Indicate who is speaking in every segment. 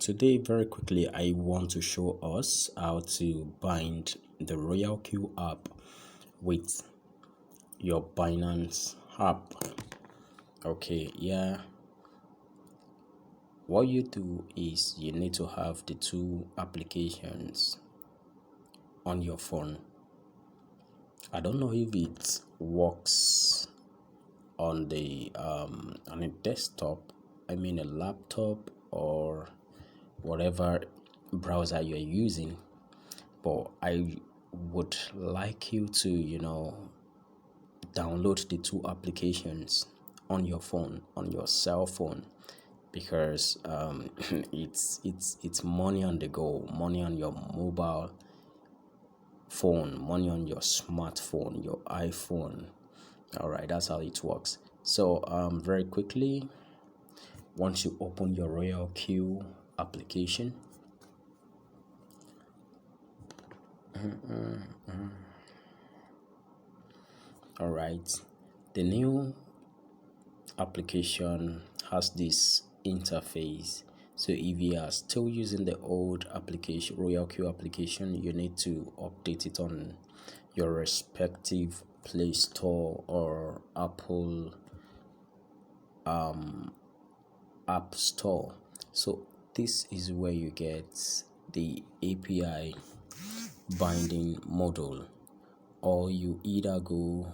Speaker 1: today, very quickly, I want to show us how to bind the RoyalQ app with your Binance app. Okay, yeah. What you do is you need to have the two applications on your phone. I don't know if it works on a desktop, I mean a laptop or whatever browser you're using, but I would like you to download the two applications on your phone, on your cell phone, because it's money on the go, money on your mobile phone, money on your smartphone, your iPhone. All right, that's how it works. So very quickly, once you open your RoyalQ application, all right, the new application has this interface. So if you are still using the old application, RoyalQ application, you need to update it on your respective Play Store or Apple App Store. So this is where you get the API binding module, or you either go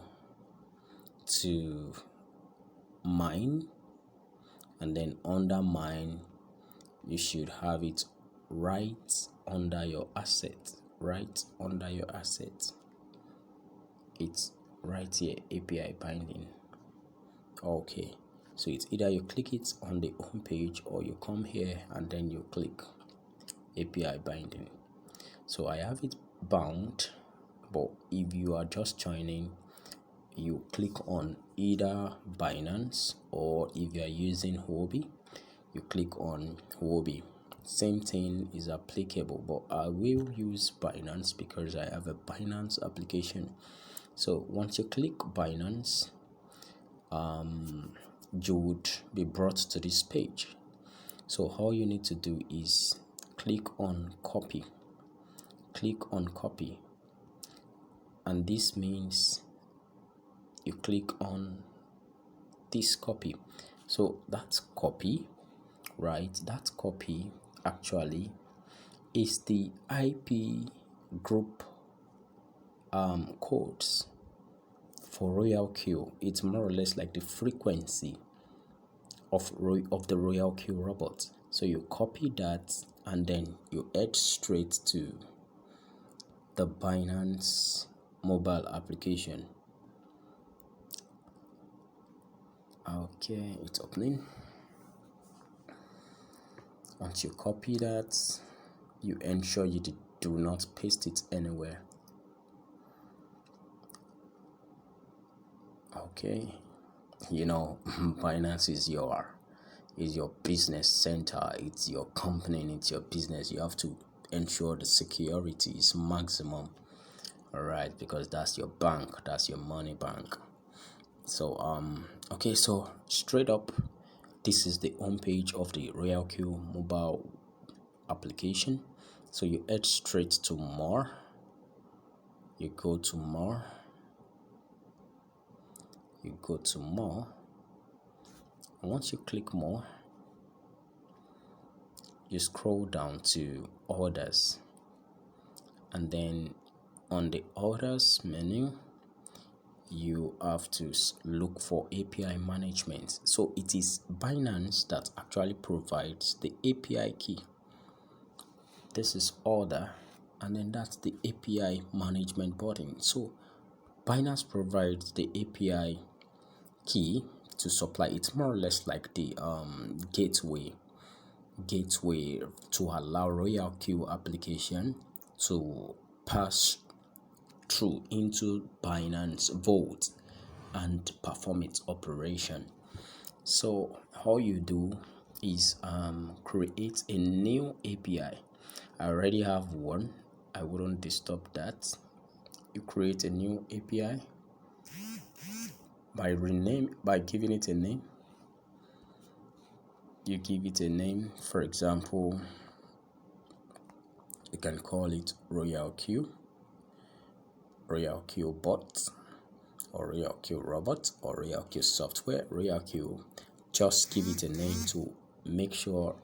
Speaker 1: to mine, and then under mine you should have it right under your asset, it's right here, API binding. Okay, so it's either you click it on the home page or you come here and then you click API binding. So I have it bound, but if you are just joining, you click on either Binance, or if you are using Huobi, you click on Huobi. Same thing is applicable, but I will use Binance because I have a Binance application. So once you click Binance, you would be brought to this page. So all you need to do is click on copy, and this means you click on this copy. So that's copy, right? That copy actually is the IP group codes for RoyalQ. It's more or less like the frequency of the RoyalQ robot. So you copy that and then you head straight to the Binance mobile application. Okay, it's opening. Once you copy that, you ensure you do not paste it anywhere. Okay, Binance is your business center, it's your company, and it's your business. You have to ensure the security is maximum, all right, because that's your bank, that's your money bank. So okay, so straight up, this is the home page of the RoyalQ mobile application. So you head straight to more, you go to more, and once you click more, you scroll down to orders, and then on the orders menu you have to look for API management. So it is Binance that actually provides the API key. This is order, and then that's the API management button. So Binance provides the API key to supply. It's more or less like the gateway to allow RoyalQ application to pass through into Binance Vault and perform its operation. So all you do is create a new API. I already have one, I wouldn't disturb that. You create a new API by giving it a name. You give it a name, for example, You can call it RoyalQ Bot, or RoyalQ Robot, or RoyalQ Software. RoyalQ, just give it a name to make sure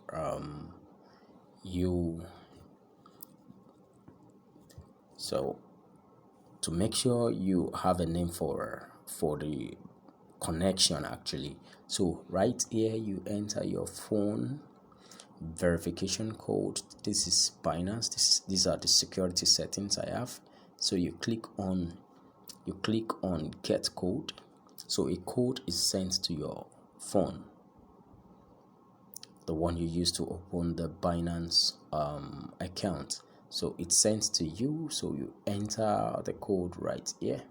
Speaker 1: to make sure you have a name for the connection actually. So right here you enter your phone verification code. This is Binance. These are the security settings I have. So you click on get code. So a code is sent to your phone, the one you use to open the Binance account. So it's sent to you, so you enter the code right here.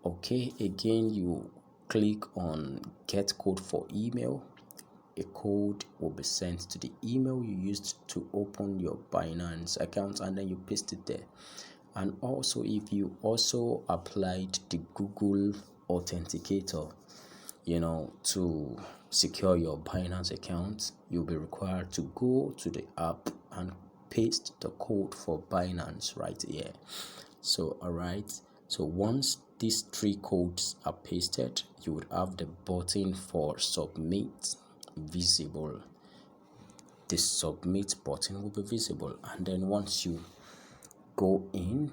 Speaker 1: Okay, again you click on get code for email. A code will be sent to the email you used to open your Binance account, and then you paste it there. And also, if you also applied the Google Authenticator, to secure your Binance account, you'll be required to go to the app and paste the code for Binance right here. So so once these 3 codes are pasted, you would have the button for submit visible. The submit button will be visible, and then once you go in,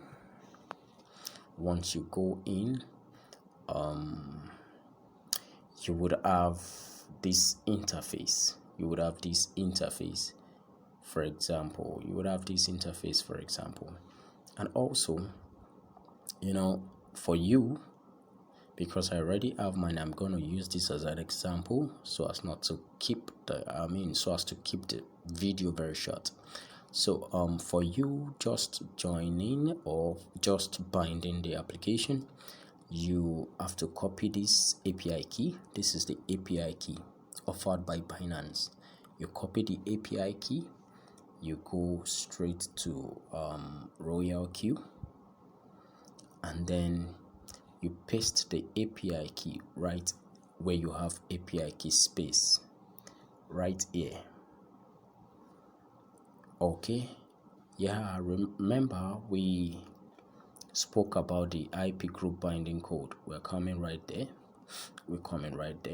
Speaker 1: you would have this interface. For example, and also, for you, because I already have mine, I'm going to use this as an example so as to keep the video very short. So for you just joining or just binding the application, you have to copy this API key. This is the API key offered by Binance. You copy the API key, you go straight to RoyalQ, and then you paste the API key right where you have API key space right here. Okay, yeah, remember we spoke about the IP group binding code. We're coming right there.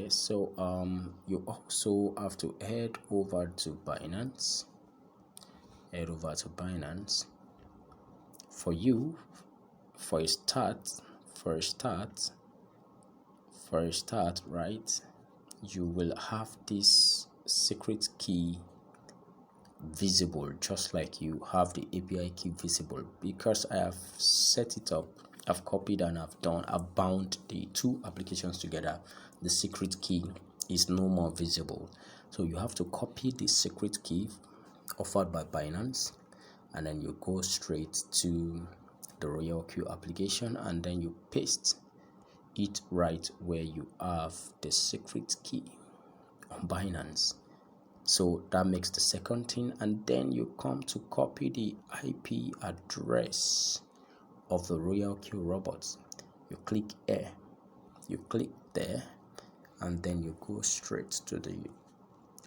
Speaker 1: So you also have to head over to Binance. For you, for a start, right, you will have this secret key visible, just like you have the API key visible. Because I have set it up, I've copied and I've bound the 2 applications together, the secret key is no more visible. So you have to copy the secret key offered by Binance, and then you go straight to the RoyalQ application, and then you paste it right where you have the secret key on Binance. So that makes the second thing, and then you come to copy the IP address of the RoyalQ Robot. You click here, you click there, and then you go straight to the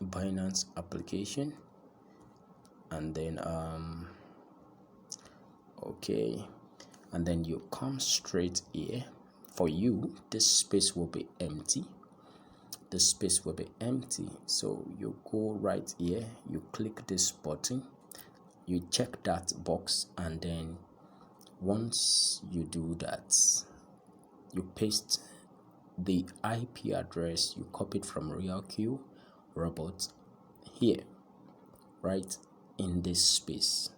Speaker 1: Binance application, and then and then you come straight here. For you, this space will be empty. So you go right here, you click this button, you check that box, and then once you do that, you paste the IP address you copied from RoyalQ Robot here, right in this space,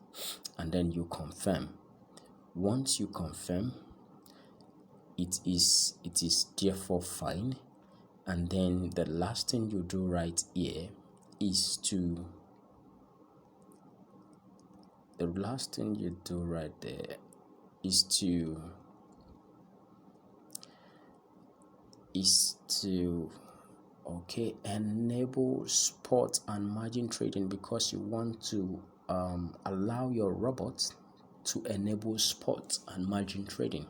Speaker 1: and then you confirm. Once you confirm, it is therefore fine. And then the last thing you do right here is to enable spot and margin trading, because you want to allow your robot to enable spot and margin trading.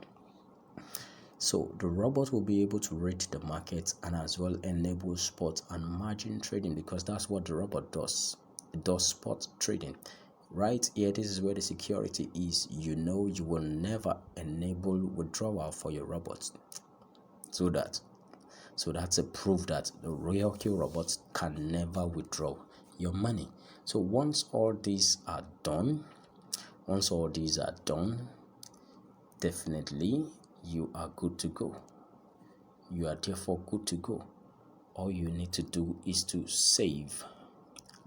Speaker 1: So the robot will be able to read the market and as well enable spot and margin trading, because that's what the robot does. It does spot trading. Right here, this is where the security is. You know you will never enable withdrawal for your robots. So that's a proof that the RoyalQ robot can never withdraw your money. So once all these are done, definitely you are good to go. You are therefore good to go. All you need to do is to save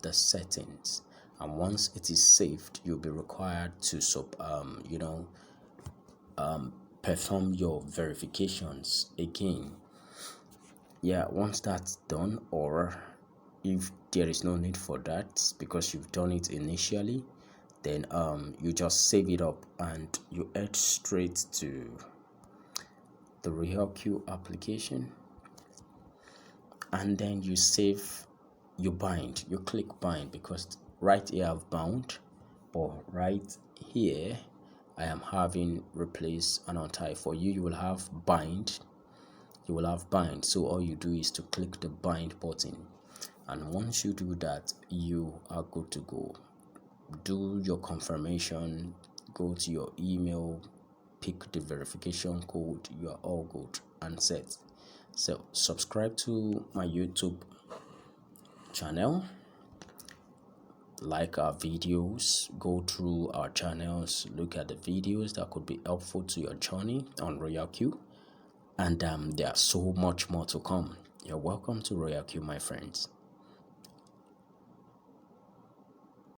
Speaker 1: the settings, and once it is saved, you'll be required to perform your verifications again. Yeah, once that's done, or if there is no need for that because you've done it initially, then you just save it up and you head straight to the RoyalQ application, and then you click bind, because right here I've bound, but right here I am having replace and untie. For you, you will have bind. So all you do is to click the bind button, and once you do that, you are good to go. Do your confirmation, go to your email, pick the verification code. You are all good and set. So subscribe to my YouTube channel, like our videos, go through our channels, look at the videos that could be helpful to your journey on RoyalQ, and there are so much more to come. You're welcome to RoyalQ, my friends.